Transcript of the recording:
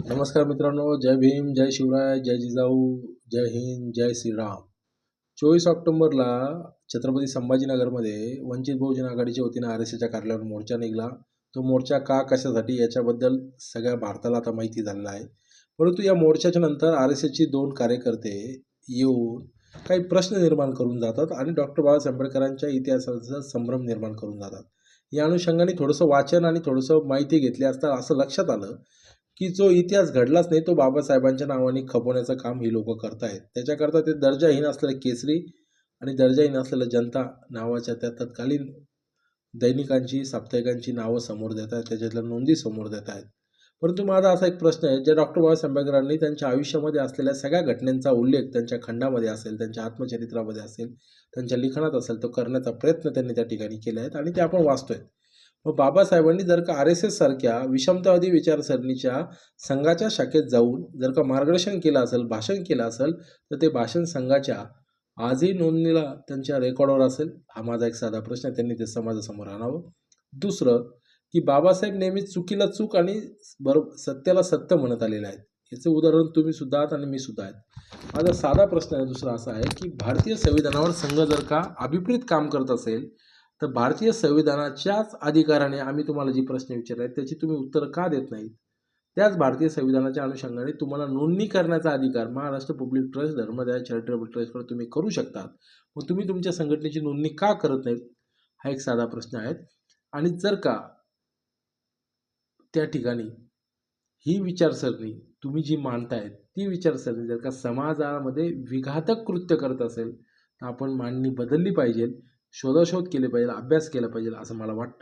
नमस्कार मित्रांनो, जय भीम, जय शिवराय, जय जिजाऊ, जय हिंद, जय श्रीराम. 24 ऑक्टोबरला छत्रपती संभाजीनगरमध्ये वंचित बहुजन आघाडीच्या वतीनं आर-एस-एसच्या कार्यालयावर मोर्चा निघाला. तो मोर्चा का, कशासाठी याच्याबद्दल सगळ्या भारताला आता माहिती झालेलं आहे. परंतु या मोर्चाच्या नंतर आर-एस-एसचे 2 कार्यकर्ते येऊन काही प्रश्न निर्माण करून जातात आणि डॉक्टर बाबासाहेब आंबेडकरांच्या इतिहासाचा संभ्रम निर्माण करून जातात. या अनुषंगाने थोडंसं वाचन आणि थोडंसं माहिती घेतली असता असं लक्षात आलं, की जो इतिहास घडलाच नाही तो बाबासाहेबांच्या नावाने खपवण्याचं काम ही लोकं करतायत. त्याच्याकरता ते दर्जाहीन असलेलं केसरी आणि दर्जाहीन असलेलं जनता नावाच्या त्या तत्कालीन दैनिकांची, साप्ताहिकांची नावं समोर देत आहेत, त्याच्यातल्या नोंदी समोर देत आहेत. परंतु माझा असा एक प्रश्न आहे, जे डॉक्टर बाबासाहेब आंबेडकरांनी त्यांच्या आयुष्यामध्ये असलेल्या सगळ्या घटनांचा उल्लेख त्यांच्या खंडामध्ये असेल, त्यांच्या आत्मचरित्रामध्ये असेल, त्यांच्या लिखाणात असेल, तो करण्याचा प्रयत्न त्यांनी त्या ठिकाणी केले आहेत आणि ते आपण वाचतोय. मग बाबासाहेबांनी जर का आर-एस-एस सारख्या विषमतावादी विचारसरणीच्या संघाच्या शाखेत जाऊन जर का मार्गदर्शन केलं असेल, भाषण केलं असेल, तर ते भाषण संघाच्या आजही नोंदणीला त्यांच्या रेकॉर्डवर असेल. हा माझा एक साधा प्रश्न आहे. त्यांनी ते समाजासमोर आणावं. दुसरं, की बाबासाहेब नेहमीच चुकीला चूक आणि सत्याला सत्य म्हणत आलेले आहेत. याचं उदाहरण तुम्ही सुद्धा आहात आणि मी सुद्धा आहे. माझा साधा प्रश्न आहे दुसरा असा आहे, की भारतीय संविधानावर संघ जर का अभिप्रेत काम करत असेल, तर भारतीय संविधानाच्याच अधिकाराने आम्ही तुम्हाला जी प्रश्न विचारले आहेत, त्याची तुम्ही उत्तरं का देत नाहीत? त्याच भारतीय संविधानाच्या अनुषंगाने तुम्हाला नोंदणी करण्याचा अधिकार महाराष्ट्र पब्लिक ट्रस्ट, धर्मदाय चॅरिटेबल ट्रस्टवर तुम्ही करू शकता. मग तुम्ही तुमच्या संघटनेची नोंदणी का करत नाहीत? हा एक साधा प्रश्न आहे. आणि जर का त्या ठिकाणी ही विचारसरणी तुम्ही जी मांडताय, ती विचारसरणी जर का समाजामध्ये विघातक कृत्य करत असेल, तर आपण मांडणी बदलली पाहिजे, शोधाशोध केली पाहिजे, अभ्यास केला पाहिजे असं मला वाटतं.